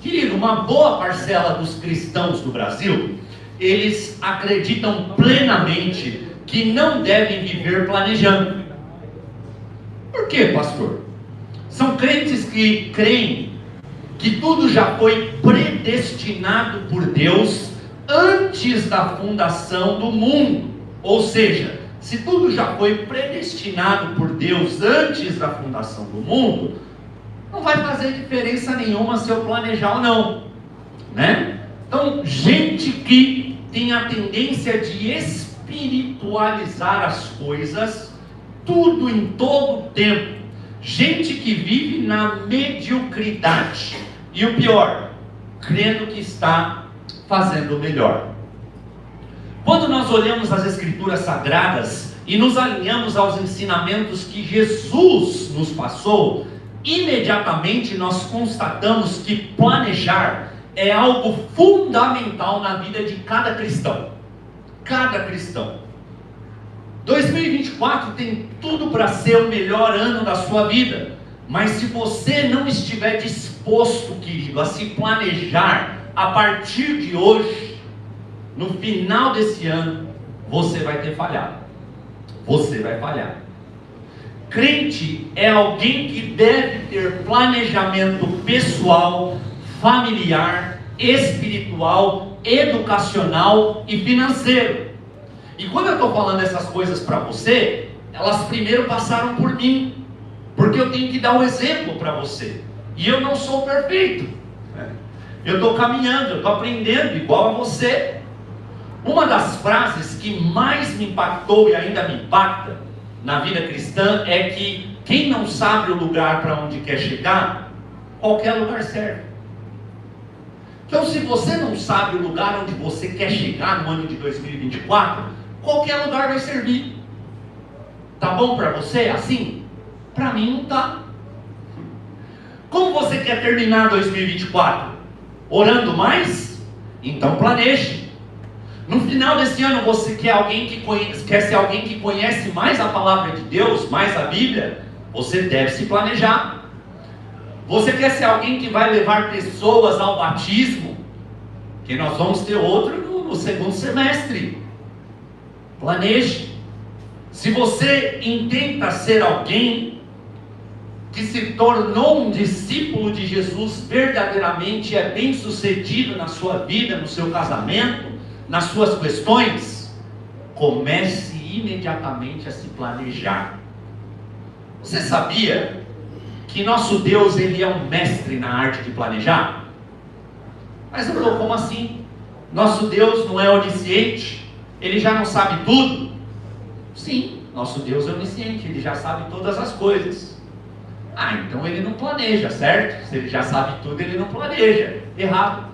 Querido, uma boa parcela dos cristãos do Brasil, eles acreditam plenamente que não devem viver planejando. Por quê, pastor? São crentes que creem que tudo já foi predestinado por Deus antes da fundação do mundo. Ou seja, se tudo já foi predestinado por Deus antes da fundação do mundo, não vai fazer diferença nenhuma se eu planejar ou não, né? Então, gente que tem a tendência de espiritualizar as coisas, tudo em todo tempo, gente que vive na mediocridade, e o pior, crendo que está fazendo o melhor. Quando nós olhamos as Escrituras Sagradas e nos alinhamos aos ensinamentos que Jesus nos passou, imediatamente nós constatamos que planejar é algo fundamental na vida de cada cristão. Cada cristão. 2024 tem tudo para ser o melhor ano da sua vida, mas se você não estiver disposto, querido, a se planejar a partir de hoje, no final desse ano, você vai ter falhado. Você vai falhar. Crente é alguém que deve ter planejamento pessoal, familiar, espiritual, educacional e financeiro. E quando eu estou falando essas coisas para você, elas primeiro passaram por mim, porque eu tenho que dar um exemplo para você. E eu não sou perfeito. Eu estou caminhando, eu estou aprendendo igual a você. Uma das frases que mais me impactou e ainda me impacta na vida cristã é que quem não sabe o lugar para onde quer chegar, qualquer lugar serve. Então, se você não sabe o lugar onde você quer chegar no ano de 2024, qualquer lugar vai servir. Tá bom para você assim? Para mim não tá. Como você quer terminar 2024? Orando mais? Então planeje. No final desse ano você quer ser alguém que conhece mais a palavra de Deus, mais a Bíblia? Você deve se planejar. Você quer ser alguém que vai levar pessoas ao batismo? Que nós vamos ter outro no segundo semestre. Planeje. Se você intenta ser alguém que se tornou um discípulo de Jesus verdadeiramente, é bem sucedido na sua vida, no seu casamento, nas suas questões, comece imediatamente a se planejar. Você sabia que nosso Deus, ele é um mestre na arte de planejar? Mas Bruno, como assim? Nosso Deus não é onisciente? Ele já não sabe tudo? Sim, nosso Deus é onisciente, ele já sabe todas as coisas. Ah, então ele não planeja, certo? Se ele já sabe tudo, ele não planeja. Errado.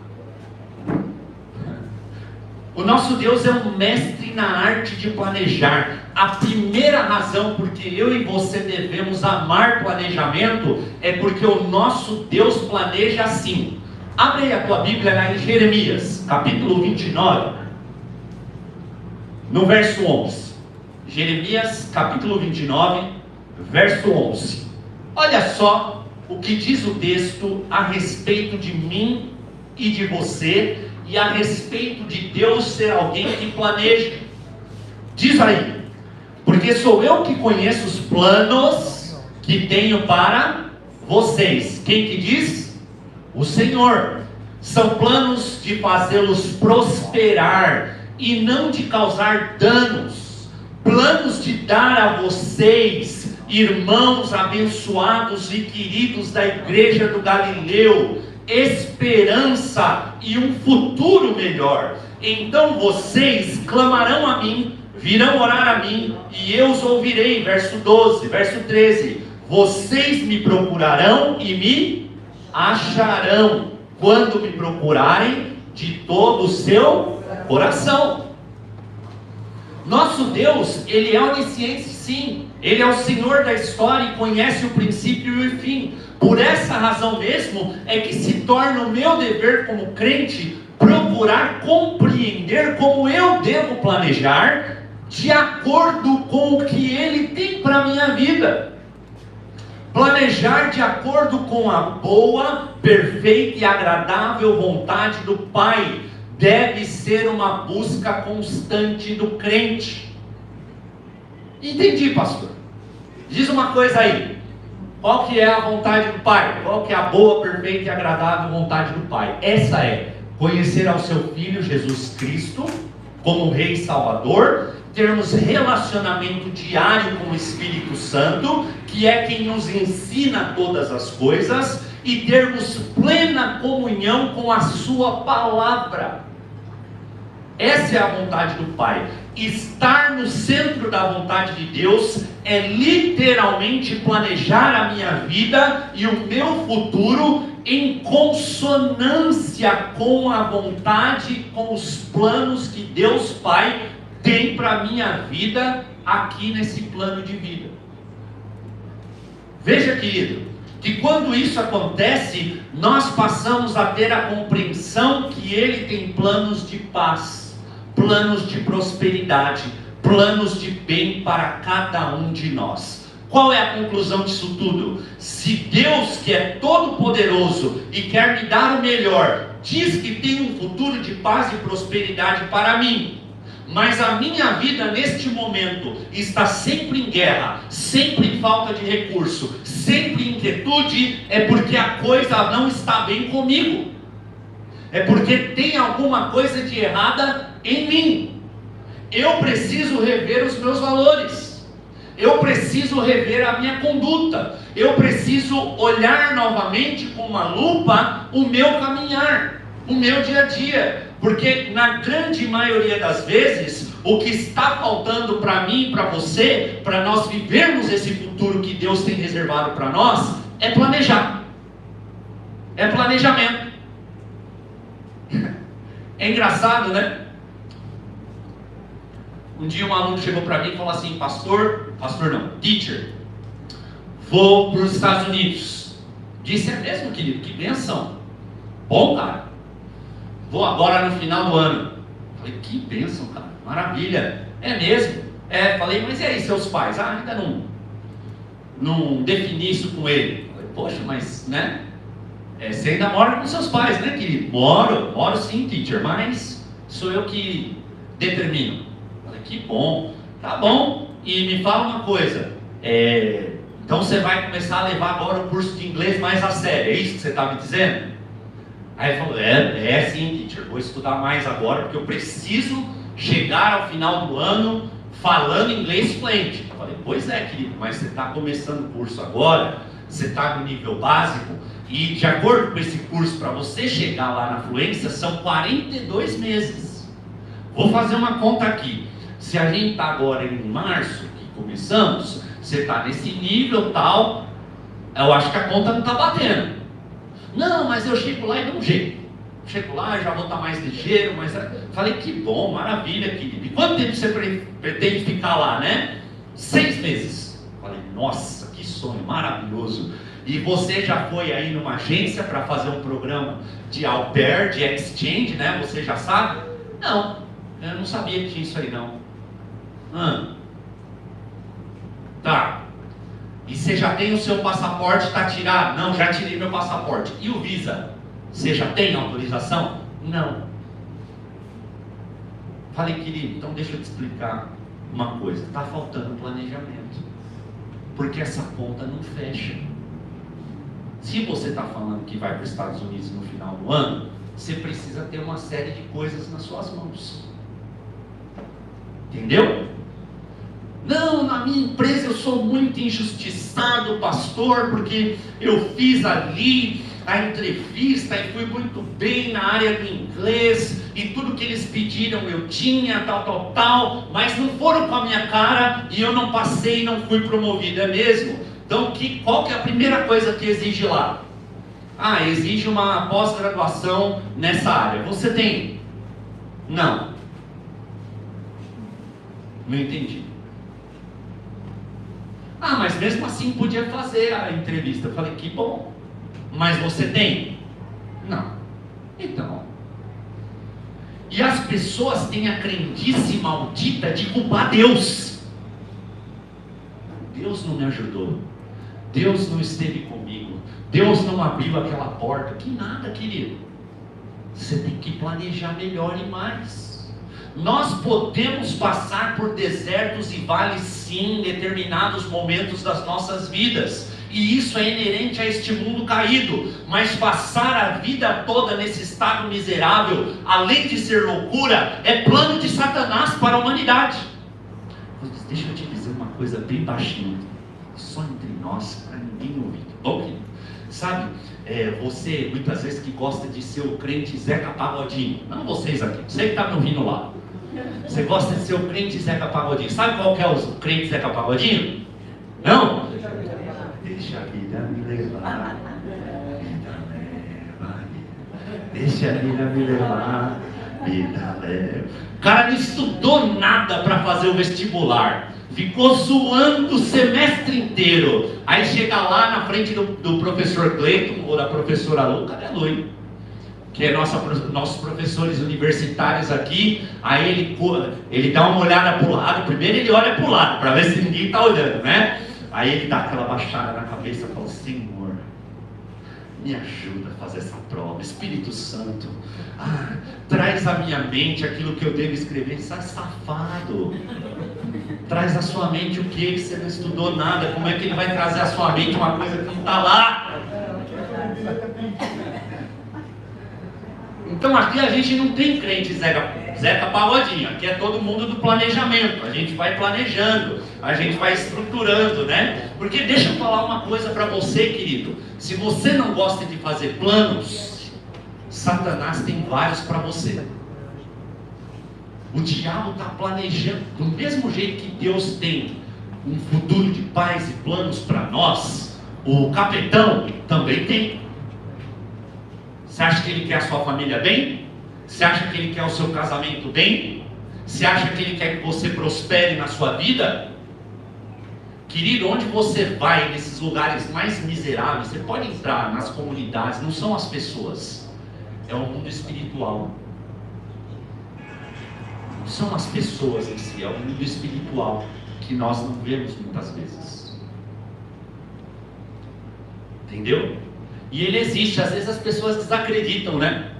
O nosso Deus é um mestre na arte de planejar. A primeira razão porque eu e você devemos amar planejamento é porque o nosso Deus planeja assim. Abre aí a tua Bíblia lá em Jeremias, capítulo 29, no verso 11. Jeremias, capítulo 29, verso 11. Olha só o que diz o texto a respeito de mim e de você, e a respeito de Deus ser alguém que planeja. Diz aí: porque sou eu que conheço os planos que tenho para vocês. Quem que diz? O Senhor. São planos de fazê-los prosperar e não de causar danos. Planos de dar a vocês, irmãos abençoados e queridos da igreja do Galileu, esperança e um futuro melhor. Então vocês clamarão a mim, virão orar a mim, e eu os ouvirei. Verso 12, verso 13. Vocês me procurarão e me acharão, quando me procurarem de todo o seu coração. Nosso Deus, ele é onisciente, sim. Ele é o Senhor da história e conhece o princípio e o fim. Por essa razão mesmo é que se torna o meu dever como crente procurar compreender como eu devo planejar de acordo com o que Ele tem para a minha vida. Planejar de acordo com a boa, perfeita e agradável vontade do Pai deve ser uma busca constante do crente. Entendi, pastor. Diz uma coisa aí. Qual que é a vontade do Pai? Qual que é a boa, perfeita e agradável vontade do Pai? Essa é conhecer ao seu Filho Jesus Cristo como Rei e Salvador, termos relacionamento diário com o Espírito Santo, que é quem nos ensina todas as coisas, e termos plena comunhão com a sua palavra. Essa é a vontade do Pai. Estar no centro da vontade de Deus é literalmente planejar a minha vida e o meu futuro em consonância com a vontade, com os planos que Deus Pai tem para a minha vida aqui nesse plano de vida. Veja, querido, que quando isso acontece, nós passamos a ter a compreensão que Ele tem planos de paz, planos de prosperidade, planos de bem para cada um de nós. Qual é a conclusão disso tudo? Se Deus, que é todo poderoso e quer me dar o melhor, diz que tem um futuro de paz e prosperidade para mim, mas a minha vida neste momento está sempre em guerra, sempre em falta de recurso, sempre em inquietude, é porque a coisa não está bem comigo, é porque tem alguma coisa de errada em mim. Eu preciso rever os meus valores, eu preciso rever a minha conduta, eu preciso olhar novamente com uma lupa o meu caminhar, o meu dia a dia. Porque na grande maioria das vezes, o que está faltando para mim e para você, para nós vivermos esse futuro que Deus tem reservado para nós, é planejar. É planejamento. É engraçado, né? Um dia um aluno chegou para mim e falou assim: teacher, vou para os Estados Unidos. Disse: é mesmo, querido? Que bênção. Bom, cara. Vou agora no final do ano. Falei: que bênção, cara, maravilha. É mesmo? Falei: mas e aí seus pais? Ainda não defini isso com ele. Falei: poxa, mas, né? Você ainda mora com seus pais, né, querido? Moro sim, teacher, mas sou eu que determino. Falei: que bom, tá bom. E me fala uma coisa, então você vai começar a levar agora o curso de inglês mais a sério, é isso que você está me dizendo? Aí ele falou: sim, teacher, vou estudar mais agora, porque eu preciso chegar ao final do ano falando inglês fluente. Eu falei: pois é, querido, mas você está começando o curso agora, você está no nível básico, e de acordo com esse curso, para você chegar lá na fluência, são 42 meses. Vou fazer uma conta aqui. Se a gente está agora em março, que começamos, você está nesse nível tal, eu acho que a conta não está batendo. Não, mas eu chego lá e dou um jeito. Chego lá, já vou estar mais ligeiro, mas... Falei: que bom, maravilha, querido. E quanto tempo você pretende ficar lá, né? 6 meses. Falei: nossa, que sonho maravilhoso. E você já foi aí numa agência para fazer um programa de au pair, de exchange, né? Você já sabe? Não, eu não sabia que tinha isso aí, não. Tá. E você já tem o seu passaporte, está tirado? Não, já tirei meu passaporte. E o Visa? Você já tem autorização? Não. Falei: querido, então deixa eu te explicar uma coisa. Está faltando planejamento, porque essa conta não fecha. Se você está falando que vai para os Estados Unidos no final do ano, você precisa ter uma série de coisas nas suas mãos. Entendeu? Não, na minha empresa eu sou muito injustiçado, pastor, porque eu fiz ali a entrevista e fui muito bem na área do inglês, e tudo que eles pediram eu tinha, tal, mas não foram com a minha cara, e eu não passei e não fui promovido, é mesmo? Então, qual que é a primeira coisa que exige lá? Exige uma pós-graduação nessa área. Você tem? Não. Não entendi. Mas mesmo assim podia fazer a entrevista. Eu falei: que bom. Mas você tem? Não. Então. E as pessoas têm a crendice maldita de culpar Deus. Deus não me ajudou. Deus não esteve comigo, Deus não abriu aquela porta. Que nada, querido. Você tem que planejar melhor e mais. Nós podemos passar por desertos e vales sim, em determinados momentos das nossas vidas, e isso é inerente a este mundo caído. Mas passar a vida toda nesse estado miserável, além de ser loucura, é plano de Satanás para a humanidade. Deixa eu te dizer uma coisa bem baixinho, só entre nós, para ninguém ouvir, tá bom, querido? Sabe, você muitas vezes que gosta de ser o crente Zeca Pagodinho, não vocês aqui, você que está me ouvindo lá, você gosta de ser o crente Zeca Pagodinho. Sabe qual que é o crente Zeca Pagodinho? Não? Deixa a vida me levar, deixa a vida me levar, vida leva. O cara não estudou nada para fazer o vestibular, ficou zoando o semestre inteiro. Aí chega lá na frente do professor Cleiton ou da professora Lu, cadê a Lu? Que é nossos professores universitários aqui. Aí ele dá uma olhada para o lado. Primeiro ele olha para o lado, para ver se ninguém está olhando, né? Aí ele dá aquela baixada na cabeça e fala: Senhor, me ajuda a fazer essa prova. Espírito Santo, traz à minha mente aquilo que eu devo escrever. Sai, safado. Traz à sua mente o que você não estudou nada. Como é que ele vai trazer à sua mente uma coisa que não está lá? Então aqui a gente não tem crente Zeca Pagodinho. Aqui é todo mundo do planejamento. A gente vai planejando, a gente vai estruturando, né? Porque deixa eu falar uma coisa para você, querido. Se você não gosta de fazer planos, Satanás tem vários para você. O diabo está planejando. Do mesmo jeito que Deus tem um futuro de paz e planos para nós, o capetão também tem. Você acha que ele quer a sua família bem? Você acha que ele quer o seu casamento bem? Você acha que ele quer que você prospere na sua vida? Querido, onde você vai, nesses lugares mais miseráveis, você pode entrar nas comunidades, não são as pessoas, é o mundo espiritual. Não são as pessoas em si, é o mundo espiritual que nós não vemos muitas vezes. Entendeu? E ele existe, às vezes as pessoas desacreditam, né?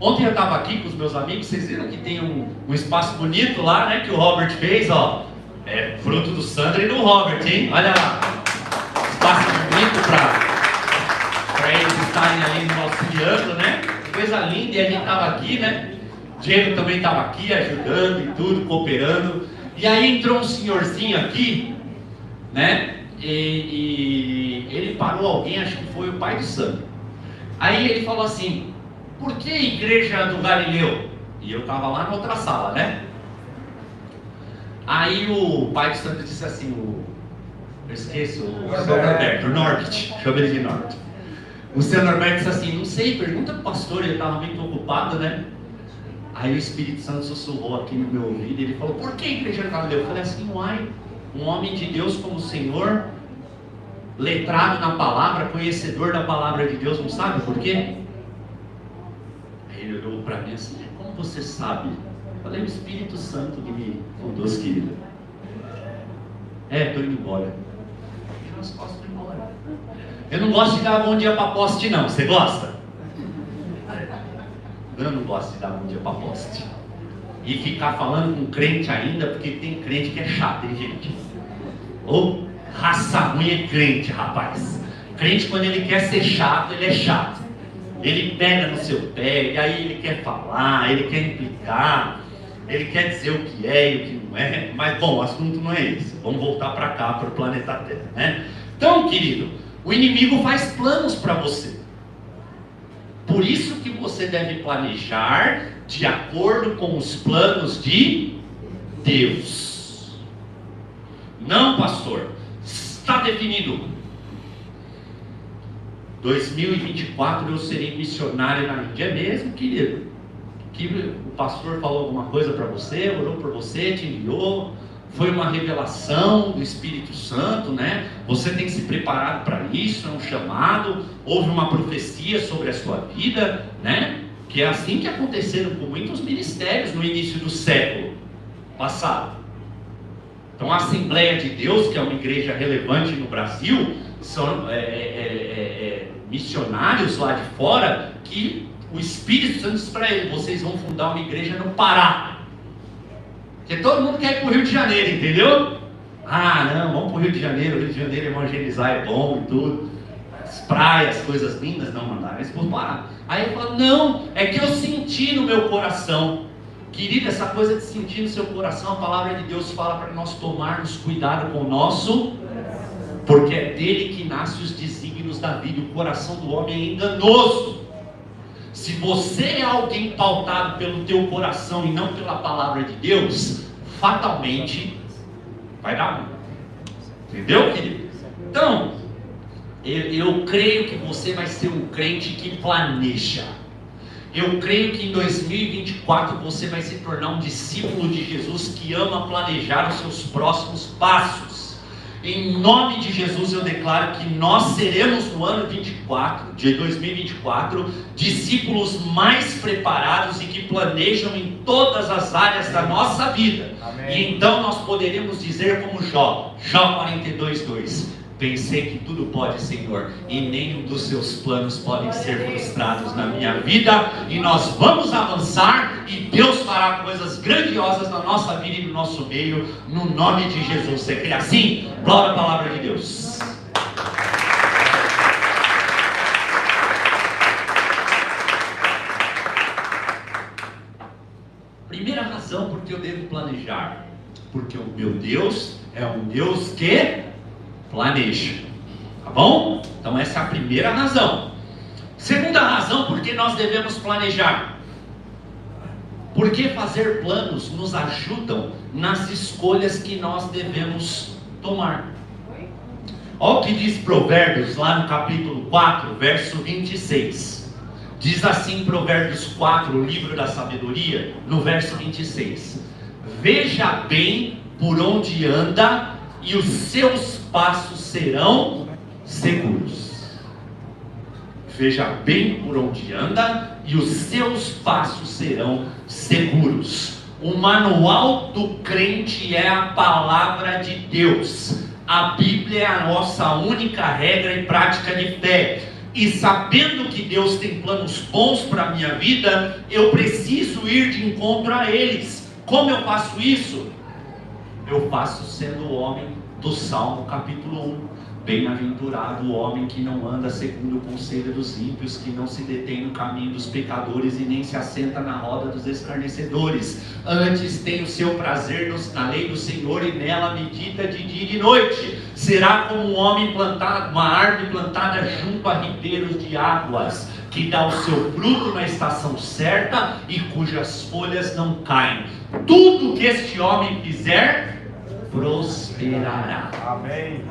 Ontem eu estava aqui com os meus amigos, vocês viram que tem um espaço bonito lá, né? Que o Robert fez, ó. É fruto do Sandro e do Robert, hein? Olha lá. Espaço bonito para eles estarem ali nos auxiliando, né? Coisa linda, e a gente estava aqui, né? Diego também estava aqui ajudando e tudo, cooperando. E aí entrou um senhorzinho aqui, né? E ele parou alguém, acho que foi o pai do Sandro. Aí ele falou assim: por que igreja do Galileu? E eu estava lá na outra sala, né? Aí o pai do Sandro disse assim, eu esqueço, o seu Norberto, o Norbert, chama ele de Norbert. O seu Norberto disse assim: não sei, pergunta pro pastor, ele estava muito ocupado, né? Aí o Espírito Santo sussurrou aqui no meu ouvido e ele falou: por que igreja do Galileu? Eu falei assim: uai, um homem de Deus como o Senhor, letrado na palavra, conhecedor da palavra de Deus, não sabe por quê? Aí ele olhou para mim assim: como você sabe? Eu falei: o Espírito Santo que me conduz, querida. Estou indo embora. Eu não gosto de ir embora. Eu não gosto de dar bom dia para poste, não. Você gosta? Eu não gosto de dar bom dia para poste. E ficar falando com crente ainda, porque tem crente que é chato, hein, gente? Ou raça ruim é crente, rapaz. Crente, quando ele quer ser chato, ele é chato. Ele pega no seu pé, e aí ele quer falar, ele quer implicar, ele quer dizer o que é e o que não é. Mas bom, o assunto não é esse. Vamos voltar para cá, para o planeta Terra, né? Então, querido, o inimigo faz planos para você. Por isso que você deve planejar de acordo com os planos de Deus. Não, pastor, está definido. 2024 eu serei missionário na Índia. É mesmo, querido? Que o pastor falou alguma coisa para você, orou por você, te enviou, foi uma revelação do Espírito Santo, né? Você tem se preparado para isso, é um chamado, houve uma profecia sobre a sua vida, né? Que é assim que aconteceram com muitos ministérios no início do século passado. Então a Assembleia de Deus, que é uma igreja relevante no Brasil, são missionários lá de fora que o Espírito Santo diz para eles: vocês vão fundar uma igreja no Pará. Porque todo mundo quer ir para o Rio de Janeiro, entendeu? Ah, não, vamos para o Rio de Janeiro. O Rio de Janeiro evangelizar é bom e tudo. As praias, coisas lindas, não mandaram eles para o Pará. Aí eu falo: não, é que eu senti no meu coração. Querido, essa coisa de sentir no seu coração, a palavra de Deus fala para nós tomarmos cuidado com o nosso, porque é dele que nascem os desígnios da vida. O coração do homem é enganoso. Se você é alguém pautado pelo teu coração e não pela palavra de Deus, fatalmente vai dar ruim. Entendeu, querido? Então, eu creio que você vai ser um crente que planeja. Eu creio que em 2024 você vai se tornar um discípulo de Jesus que ama planejar os seus próximos passos. Em nome de Jesus eu declaro que nós seremos no ano de 2024, discípulos mais preparados e que planejam em todas as áreas da nossa vida. Amém. E então nós poderemos dizer como Jó 42:2: pensei que tudo pode, Senhor, e nenhum dos seus planos podem ser frustrados na minha vida, e nós vamos avançar, e Deus fará coisas grandiosas na nossa vida e no nosso meio, no nome de Jesus. Você crê assim? Glória à palavra de Deus. Primeira razão porque eu devo planejar, porque o meu Deus é um Deus que planeja, tá bom? Então essa é a primeira razão. Segunda razão porque nós devemos planejar, porque fazer planos nos ajudam nas escolhas que nós devemos tomar. Olha o que diz Provérbios lá no capítulo 4, verso 26. Diz assim Provérbios 4, o livro da sabedoria, no verso 26: veja bem por onde anda, e os seus passos serão seguros. Veja bem por onde anda, e os seus passos serão seguros. O manual do crente é a palavra de Deus. A Bíblia é a nossa única regra e prática de fé. E sabendo que Deus tem planos bons para a minha vida, eu preciso ir de encontro a eles. Como eu faço isso? Eu faço sendo o homem do Salmo capítulo 1. Bem-aventurado o homem que não anda segundo o conselho dos ímpios, que não se detém no caminho dos pecadores e nem se assenta na roda dos escarnecedores. Antes tem o seu prazer na lei do Senhor, e nela medita de dia e de noite. Será como um homem plantado, uma árvore plantada junto a ribeiros de águas, que dá o seu fruto na estação certa e cujas folhas não caem. Tudo que este homem fizer prosperará. Amém.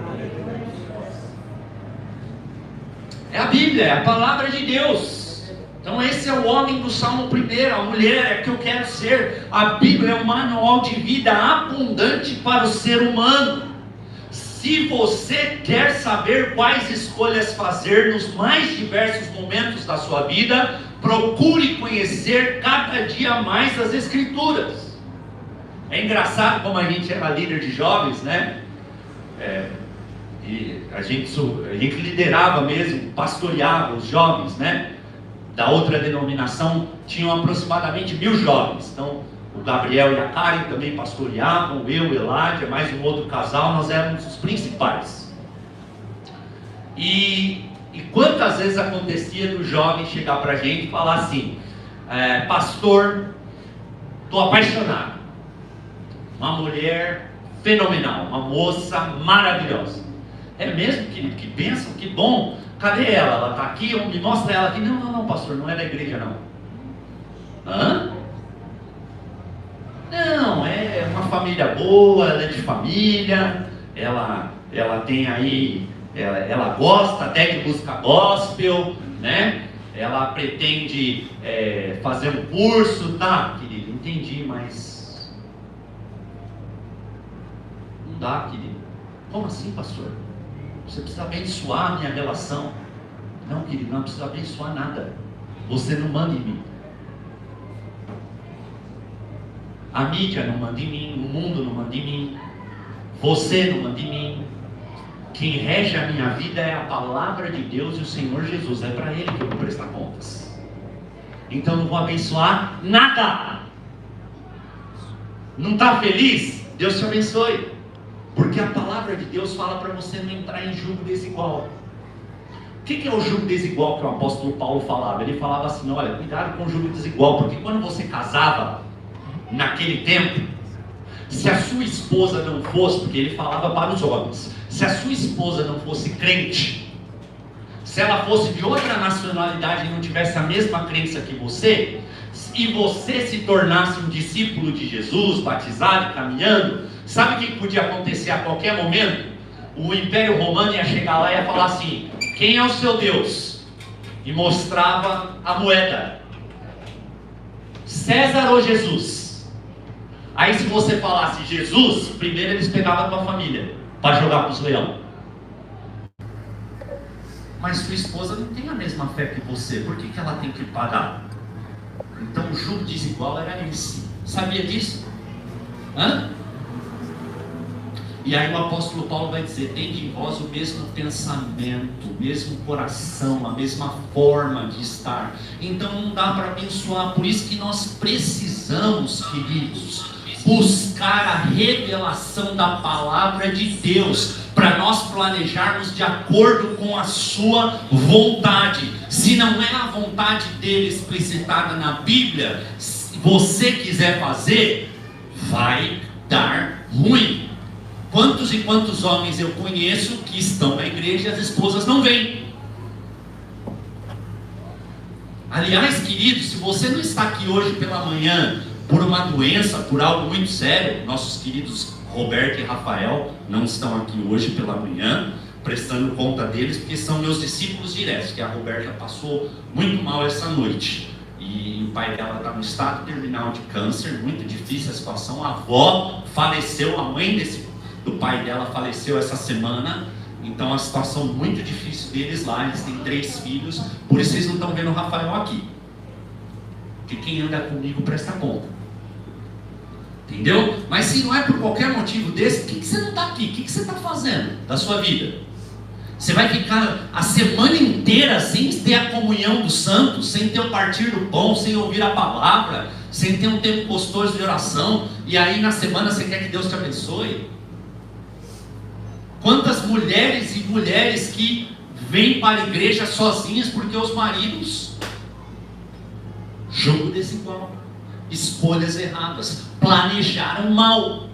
É a Bíblia, é a palavra de Deus. Então esse é o homem do Salmo 1, a mulher é que eu quero ser. A Bíblia é um manual de vida abundante para o ser humano. Se você quer saber quais escolhas fazer nos mais diversos momentos da sua vida, procure conhecer cada dia mais as Escrituras. É engraçado como a gente era líder de jovens, né? E a gente liderava mesmo, pastoreava os jovens, né? Da outra denominação tinham aproximadamente 1000 jovens. Então o Gabriel e a Karen também pastoreavam, eu, Eládia, mais um outro casal, nós éramos os principais. E quantas vezes acontecia do jovem chegar para a gente e falar assim: pastor, estou apaixonado, uma mulher fenomenal, uma moça maravilhosa. É mesmo, querido? Que bênção, que bom. Cadê ela? Ela está aqui? Me mostra ela aqui. Não, pastor, não é da igreja não. Hã? Não, é uma família boa, ela é de família, ela tem aí, ela gosta até de música gospel, né? Ela pretende fazer um curso, tá, querido? Entendi, mas não dá, querido. Como assim, pastor? Você precisa abençoar a minha relação. Não, querido, não precisa abençoar nada. Você não manda em mim. A mídia não manda em mim, o mundo não manda em mim. Você não manda em mim. Quem rege a minha vida é a palavra de Deus e o Senhor Jesus. É para Ele que eu vou prestar contas. Então não vou abençoar nada. Não está feliz? Deus te abençoe. Porque a palavra de Deus fala para você não entrar em julgo desigual. O que é o julgo desigual que o apóstolo Paulo falava? Ele falava assim, olha, cuidado com o julgo desigual, porque quando você casava, naquele tempo, se a sua esposa não fosse, porque ele falava para os homens, se a sua esposa não fosse crente, se ela fosse de outra nacionalidade e não tivesse a mesma crença que você, e você se tornasse um discípulo de Jesus, batizado, caminhando, sabe o que podia acontecer a qualquer momento? O Império Romano ia chegar lá e ia falar assim, quem é o seu Deus? E mostrava a moeda, César ou Jesus? Aí se você falasse Jesus, primeiro eles pegavam a tua família para jogar para os leões. Mas sua esposa não tem a mesma fé que você, por que ela tem que pagar? Então o julgo desigual era esse. Sabia disso? Hã? E aí o apóstolo Paulo vai dizer, tende em vós o mesmo pensamento, o mesmo coração, a mesma forma de estar. Então não dá para abençoar, por isso que nós precisamos, queridos, buscar a revelação da palavra de Deus, para nós planejarmos de acordo com a sua vontade. Se não é a vontade dele explicitada na Bíblia, se você quiser fazer, vai dar ruim. Quantos e quantos homens eu conheço que estão na igreja e as esposas não vêm? Aliás, queridos, se você não está aqui hoje pela manhã por uma doença, por algo muito sério, nossos queridos Roberto e Rafael não estão aqui hoje pela manhã, prestando conta deles, porque são meus discípulos diretos, que a Roberta passou muito mal essa noite, e o pai dela está no estado terminal de câncer, muito difícil a situação, a avó faleceu, a mãe do pai dela faleceu essa semana, então a situação muito difícil deles lá, eles têm 3 filhos, por isso vocês não estão vendo o Rafael aqui, porque quem anda comigo presta conta. Entendeu? Mas se não é por qualquer motivo desse, por que você não está aqui? O que você está fazendo da sua vida? Você vai ficar a semana inteira sem ter a comunhão dos santos, sem ter o partir do pão, sem ouvir a palavra, sem ter um tempo gostoso de oração, e aí na semana você quer que Deus te abençoe? Quantas mulheres e mulheres que vêm para a igreja sozinhas porque os maridos, jogo desigual, escolhas erradas, planejaram mal.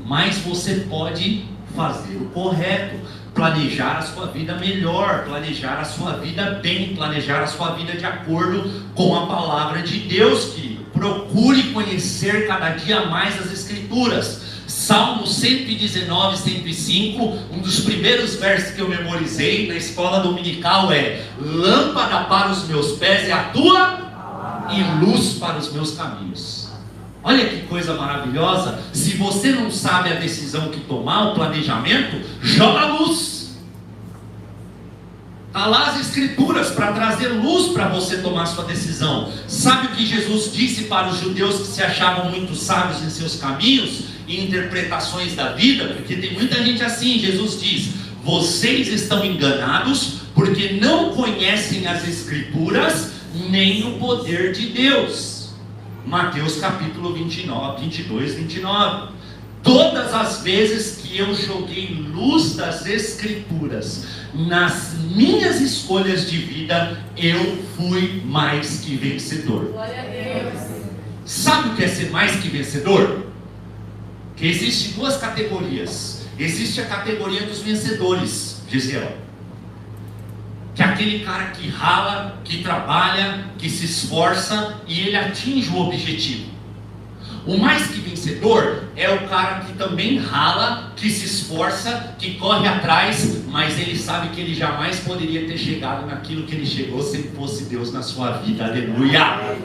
Mas você pode fazer o correto, planejar a sua vida melhor, planejar a sua vida bem, planejar a sua vida de acordo com a palavra de Deus, querido. Procure conhecer cada dia mais as Escrituras. Salmo 119, 105, um dos primeiros versos que eu memorizei na escola dominical é: lâmpada para os meus pés é a tua e luz para os meus caminhos. Olha que coisa maravilhosa. Se você não sabe a decisão que tomar, o planejamento, joga a luz. Está lá as Escrituras para trazer luz para você tomar sua decisão. Sabe o que Jesus disse para os judeus que se achavam muito sábios em seus caminhos e interpretações da vida? Porque tem muita gente assim. Jesus diz: vocês estão enganados porque não conhecem as Escrituras nem o poder de Deus. Mateus capítulo 22, 29. Todas as vezes que eu joguei luz das Escrituras nas minhas escolhas de vida, eu fui mais que vencedor. Glória a Deus. Sabe o que é ser mais que vencedor? Que existe 2 categorias. Existe a categoria dos vencedores, Gisele, que é aquele cara que rala, que trabalha, que se esforça e ele atinge o objetivo. O mais que vencedor é o cara que também rala, que se esforça, que corre atrás, mas ele sabe que ele jamais poderia ter chegado naquilo que ele chegou se não fosse Deus na sua vida. Aleluia!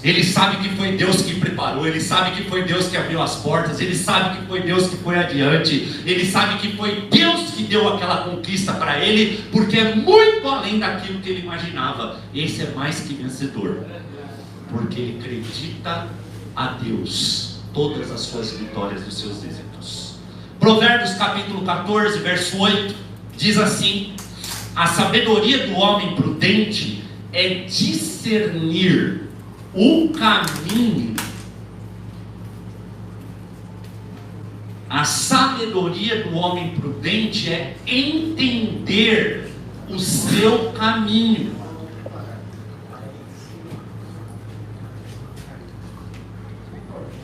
Ele sabe que foi Deus que preparou, ele sabe que foi Deus que abriu as portas, ele sabe que foi Deus que foi adiante, ele sabe que foi Deus que deu aquela conquista para ele, porque é muito além daquilo que ele imaginava. Esse é mais que vencedor, porque ele acredita a Deus todas as suas vitórias, os seus êxitos. Provérbios capítulo 14, verso 8, diz assim: a sabedoria do homem prudente é discernir o caminho. A sabedoria do homem prudente é entender o seu caminho.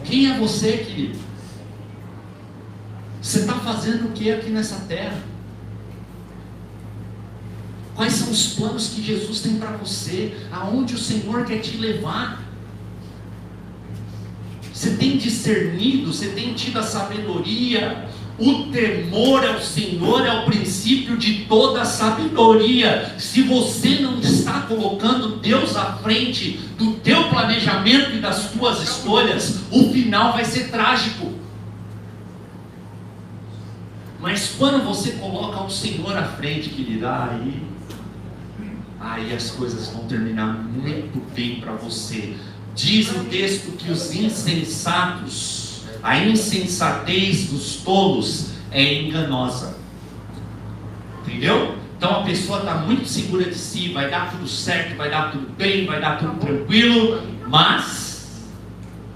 Quem é você, querido? Você está fazendo o que aqui nessa terra? Quais são os planos que Jesus tem para você? Aonde o Senhor quer te levar? Você tem discernido? Você tem tido a sabedoria? O temor ao Senhor é o princípio de toda a sabedoria. Se você não está colocando Deus à frente do teu planejamento e das tuas escolhas, o final vai ser trágico. Mas quando você coloca o Senhor à frente, querido, aí as coisas vão terminar muito bem para você. Diz o texto que os insensatos, a insensatez dos tolos é enganosa. Entendeu? Então a pessoa está muito segura de si, vai dar tudo certo, vai dar tudo bem, vai dar tudo tranquilo, mas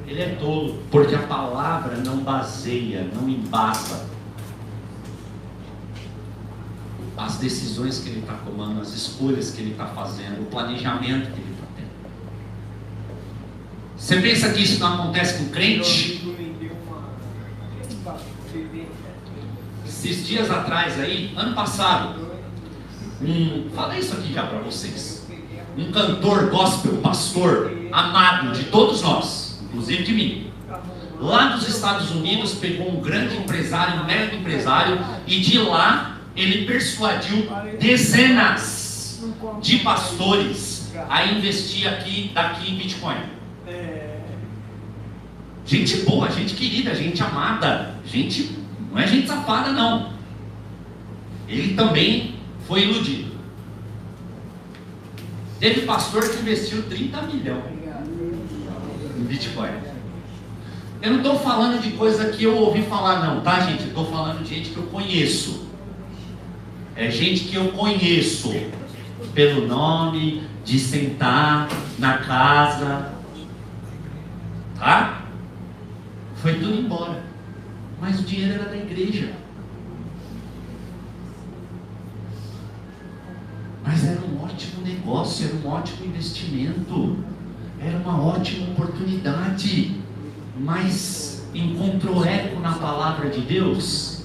ele é tolo, porque a palavra não baseia, não embasa as decisões que ele está tomando, as escolhas que ele está fazendo, o planejamento que ele está tendo. Você pensa que isso não acontece com crente? Esses dias atrás aí, ano passado, falei isso aqui já para vocês, um cantor gospel, pastor, amado de todos nós, inclusive de mim, lá dos Estados Unidos, pegou um grande empresário, um mega empresário, e de lá ele persuadiu dezenas de pastores a investir daqui em Bitcoin. Gente boa, gente querida, gente amada, não é gente safada não. Ele também foi iludido. Teve pastor que investiu 30 milhões em Bitcoin. Eu não estou falando de coisa que eu ouvi falar não, tá gente? Eu estou falando de gente que eu conheço. É gente que eu conheço pelo nome, de sentar na casa, tá? Foi tudo embora, mas o dinheiro era da igreja. Mas era um ótimo negócio, era um ótimo investimento, era uma ótima oportunidade, mas encontrou eco na palavra de Deus?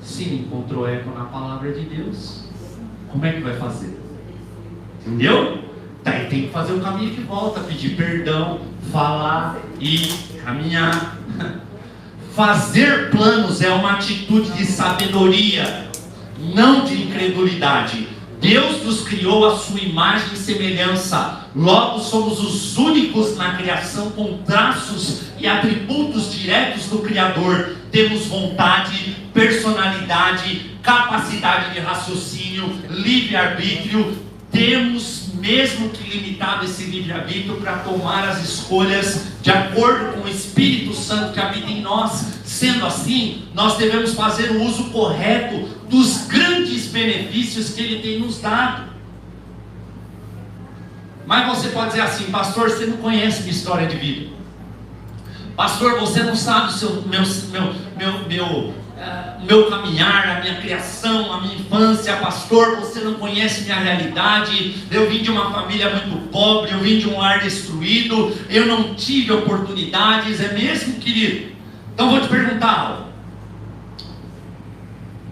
Se encontrou eco na palavra de Deus, como é que vai fazer? Entendeu? Daí tem que fazer o caminho de volta, pedir perdão, falar e caminhar. Fazer planos é uma atitude de sabedoria, não de incredulidade. Deus nos criou à sua imagem e semelhança. Logo somos os únicos na criação com traços e atributos diretos do Criador. Temos vontade, personalidade, capacidade de raciocínio, livre-arbítrio. Temos, mesmo que limitado esse livre-arbítrio, para tomar as escolhas de acordo com o Espírito Santo que habita em nós. Sendo assim, nós devemos fazer o uso correto dos grandes benefícios que Ele tem nos dado. Mas você pode dizer assim: pastor, você não conhece minha história de vida. Pastor, você não sabe meu caminhar, a minha criação, a minha infância. Pastor, você não conhece minha realidade. Eu vim de uma família muito pobre, eu vim de um lar destruído, eu não tive oportunidades. É mesmo, querido? Então vou te perguntar algo.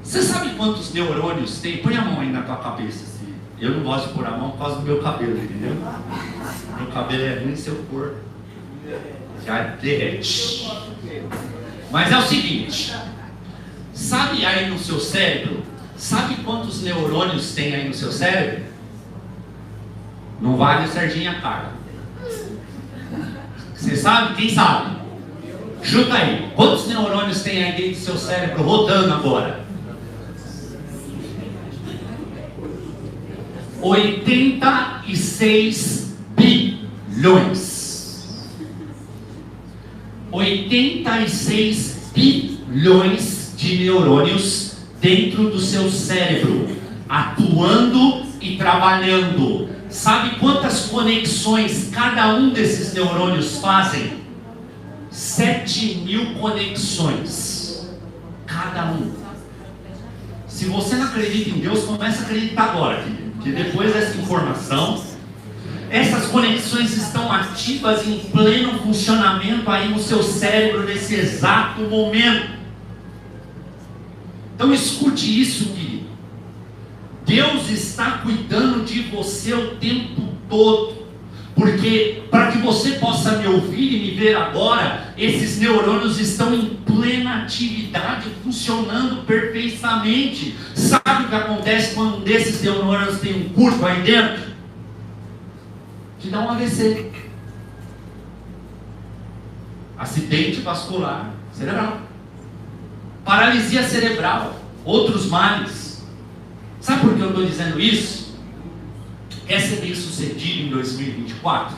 Você sabe quantos neurônios tem? Põe a mão aí na tua cabeça assim. Eu não gosto de pôr a mão por causa do meu cabelo, entendeu? Meu cabelo é ruim, se eu pôr já derrete. Mas é o seguinte, sabe aí no seu cérebro, sabe quantos neurônios tem aí no seu cérebro? Não vale o Serginho Carla. Você sabe? Quem sabe? Chuta aí, quantos neurônios tem aí dentro do seu cérebro rodando agora? 86 bilhões. 86 bilhões de neurônios dentro do seu cérebro, atuando e trabalhando. Sabe quantas conexões cada um desses neurônios fazem? 7.000 conexões cada um. Se você não acredita em Deus, comece a acreditar agora, querido, que depois dessa informação, essas conexões estão ativas em pleno funcionamento aí no seu cérebro nesse exato momento. Então escute isso, querido. Deus está cuidando de você o tempo todo. Porque para que você possa me ouvir e me ver agora, esses neurônios estão em plena atividade, funcionando perfeitamente. Sabe o que acontece quando um desses neurônios tem um curto aí dentro? Te dá um AVC. Acidente vascular cerebral. Paralisia cerebral. Outros males. Sabe por que eu estou dizendo isso? Quer ser bem sucedido em 2024?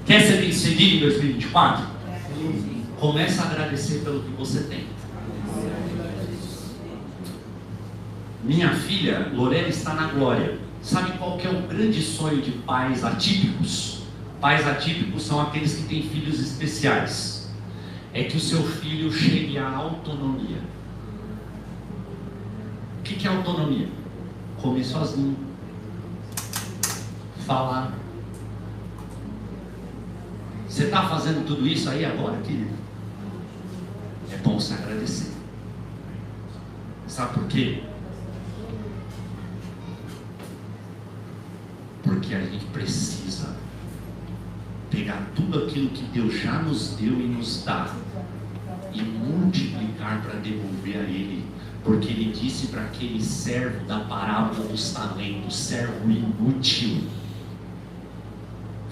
Quer ser bem sucedido em 2024? Comece a agradecer pelo que você tem. Minha filha Lorena está na glória. Sabe qual que é o grande sonho de pais atípicos? Pais atípicos são aqueles que têm filhos especiais. É que o seu filho chegue à autonomia. O que é autonomia? Comer sozinho, falar. Você está fazendo tudo isso aí agora, querido? É bom se agradecer. Sabe por quê? Porque a gente precisa pegar tudo aquilo que Deus já nos deu e nos dá e multiplicar para devolver a Ele. Porque Ele disse para aquele servo da parábola dos talentos, servo inútil: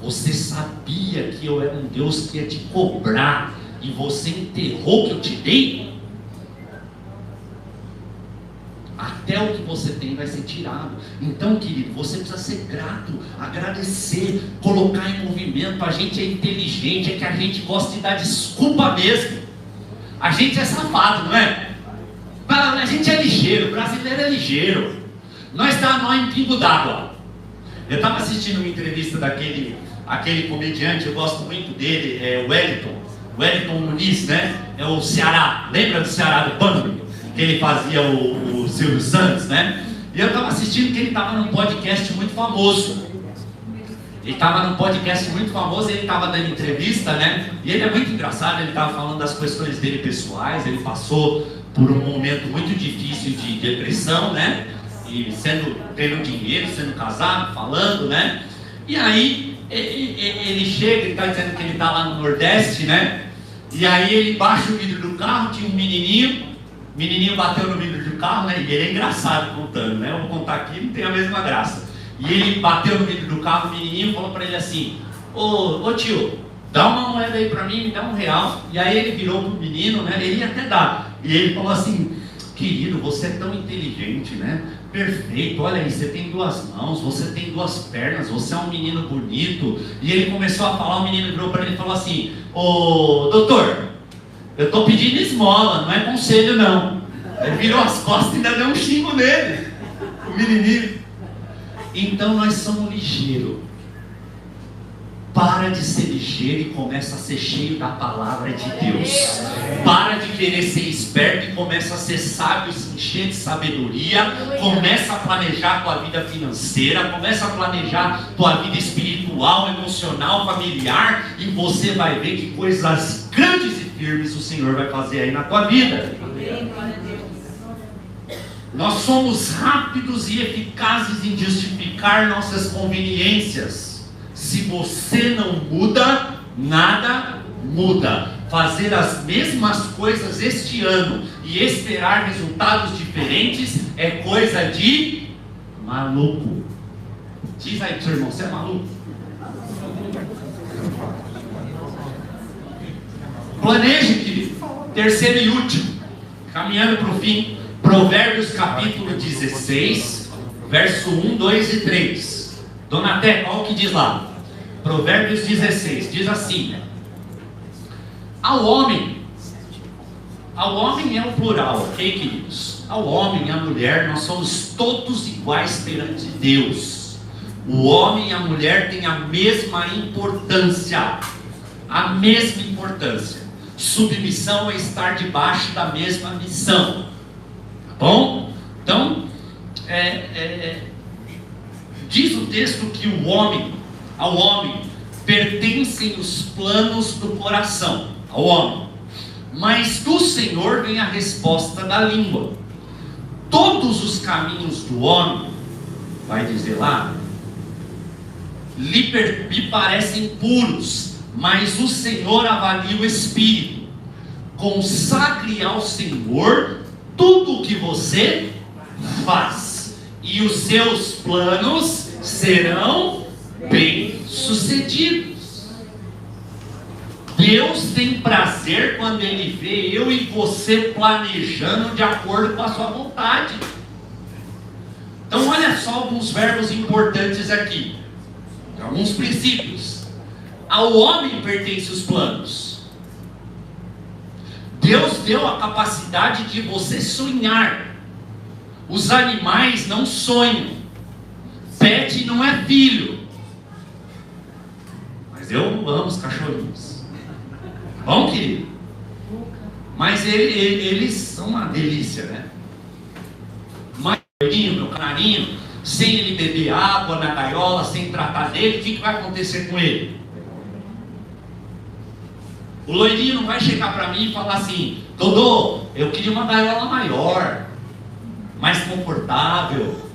você sabia que eu era um Deus que ia te cobrar e você enterrou o que eu te dei? Até o que você tem vai ser tirado. Então, querido, você precisa ser grato, agradecer, colocar em movimento. A gente é inteligente, é que a gente gosta de dar desculpa mesmo. A gente é safado, não é? A gente é ligeiro, o brasileiro é ligeiro. Nós dá nó em pingo d'água. Eu estava assistindo uma entrevista daquele comediante, eu gosto muito dele, é o Wellington Muniz, né? É o Ceará, lembra do Ceará do Pânico? Que ele fazia o Silvio Santos, né? E eu estava assistindo que ele estava num podcast muito famoso. Ele estava num podcast muito famoso, ele estava dando entrevista, né? E ele é muito engraçado, ele estava falando das questões dele pessoais, ele passou por um momento muito difícil de depressão, né? E tendo dinheiro, sendo casado, falando, né? E aí ele chega, ele está dizendo que ele está lá no Nordeste, né? E aí ele baixa o vidro do carro, tinha um menininho. O menininho bateu no vidro do carro, né? E ele é engraçado contando, né? Eu vou contar aqui, não tem a mesma graça. E ele bateu no vidro do carro, o menininho falou para ele assim: ô tio, dá uma moeda aí para mim, me dá R$1. E aí ele virou pro menino, né? Ele ia até dar. E ele falou assim: querido, você é tão inteligente, né? Perfeito, olha aí, você tem 2 mãos, você tem 2 pernas, você é um menino bonito. E ele começou a falar, o menino virou para ele e falou assim: ô doutor, eu estou pedindo esmola, não é conselho não. Ele virou as costas e ainda deu um xingo nele, o menininho. Então nós somos ligeiros. Para de ser ligeiro e começa a ser cheio da palavra de Deus. Para de querer ser esperto e começa a ser sábio, se encher de sabedoria. Começa a planejar tua vida financeira, começa a planejar tua vida espiritual, emocional, familiar, e você vai ver que coisas grandes e firmes o Senhor vai fazer aí na tua vida. Nós somos rápidos e eficazes em justificar nossas conveniências. Se você não muda, nada muda. Fazer as mesmas coisas este ano e esperar resultados diferentes é coisa de maluco. Diz aí pro seu irmão, você é maluco? Planeje, querido. Terceiro e último, caminhando para o fim. Provérbios capítulo 16, verso 1, 2 e 3. Dona Té, qual que diz lá? Provérbios 16, diz assim: Ao homem é o plural, ok, queridos? Ao homem e à mulher, nós somos todos iguais perante Deus. O homem e a mulher têm a mesma importância. A mesma importância. Submissão é estar debaixo da mesma missão. Tá bom? Então, diz o texto que ao homem, pertencem os planos do coração. Ao homem. Mas do Senhor vem a resposta da língua. Todos os caminhos do homem, vai dizer lá, me parecem puros, mas o Senhor avalia o espírito. Consagre ao Senhor tudo o que você faz, e os seus planos serão bem-sucedidos. Deus tem prazer quando Ele vê eu e você planejando de acordo com a sua vontade. Então olha só alguns verbos importantes aqui, alguns princípios. Ao homem pertencem os planos. Deus deu a capacidade de você sonhar. Os animais não sonham. Pet não é filho. Mas eu amo os cachorrinhos. Bom, querido? Mas eles são uma delícia, né? Mas meu canarinho, sem ele beber água na gaiola, sem tratar dele, o que vai acontecer com ele? O loirinho não vai chegar para mim e falar assim: Dodô, eu queria uma gaiola maior, mais confortável.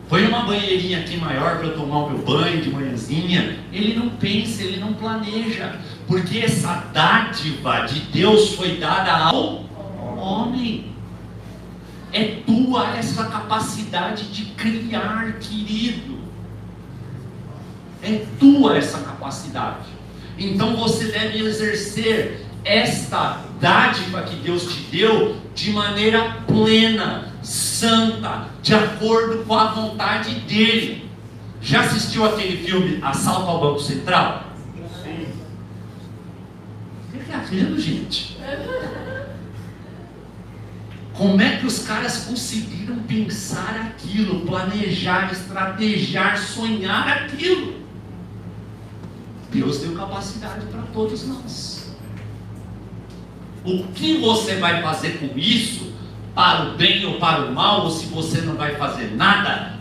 Põe uma banheirinha aqui maior para eu tomar o meu banho de manhãzinha. Ele não pensa, ele não planeja. Porque essa dádiva de Deus foi dada ao homem. É tua essa capacidade de criar, querido. É tua essa capacidade. Então você deve exercer esta dádiva que Deus te deu de maneira plena, santa, de acordo com a vontade dele. Já assistiu aquele filme Assalto ao Banco Central? Sim. O que está vendo, gente? Como é que os caras conseguiram pensar aquilo, planejar, estrategiar, sonhar aquilo? Deus deu capacidade para todos nós. O que você vai fazer com isso, para o bem ou para o mal, ou se você não vai fazer nada,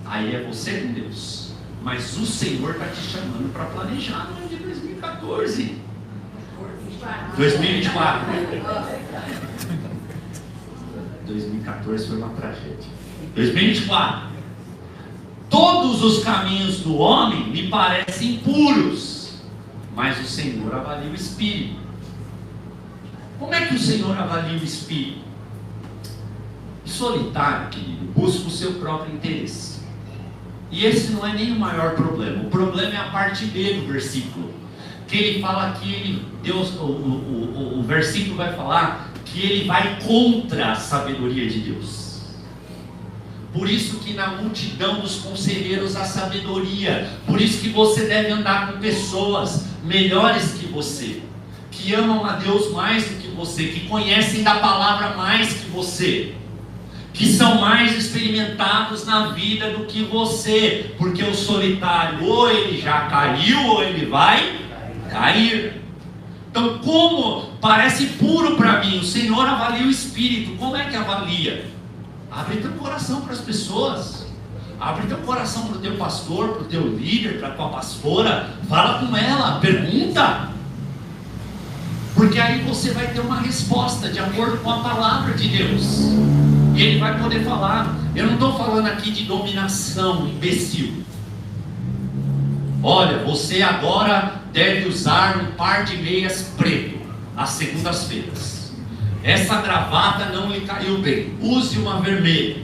aí é você com Deus. Mas o Senhor está te chamando para planejar no ano de 2014. 2024. 2014 foi uma tragédia. 2024. Todos os caminhos do homem me parecem puros, mas o Senhor avalia o espírito. Como é que o Senhor avalia o espírito? Solitário, querido, busca o seu próprio interesse. E esse não é nem o maior problema. O problema é a parte B do versículo, que ele fala que o versículo vai falar que ele vai contra a sabedoria de Deus. Por isso que na multidão dos conselheiros há sabedoria. Por isso que você deve andar com pessoas melhores que você, que amam a Deus mais do que você, que conhecem da palavra mais que você, que são mais experimentados na vida do que você. Porque o solitário, ou ele já caiu, ou ele vai cair. Então, como parece puro para mim, o Senhor avalia o espírito. Como é que avalia? Abre teu coração para as pessoas. Abre teu coração para o teu pastor, para o teu líder, para a tua pastora. Fala com ela, pergunta. Porque aí você vai ter uma resposta de acordo com a palavra de Deus. E ele vai poder falar. Eu não estou falando aqui de dominação, imbecil. Olha, você agora deve usar um par de meias preto às segundas-feiras. Essa gravata não lhe caiu bem, use uma vermelha.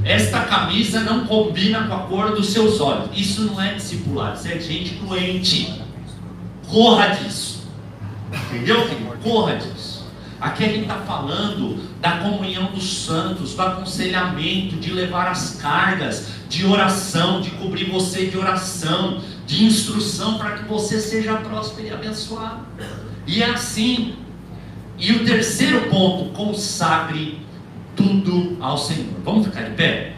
Esta camisa não combina com a cor dos seus olhos. Isso não é discipulado, isso é gente doente. Corra disso. Entendeu, filho? Corra disso. Aqui a gente está falando da comunhão dos santos, do aconselhamento, de levar as cargas, de oração, de cobrir você de oração, de instrução para que você seja próspero e abençoado. E é assim. E o terceiro ponto, consagre tudo ao Senhor. Vamos ficar de pé?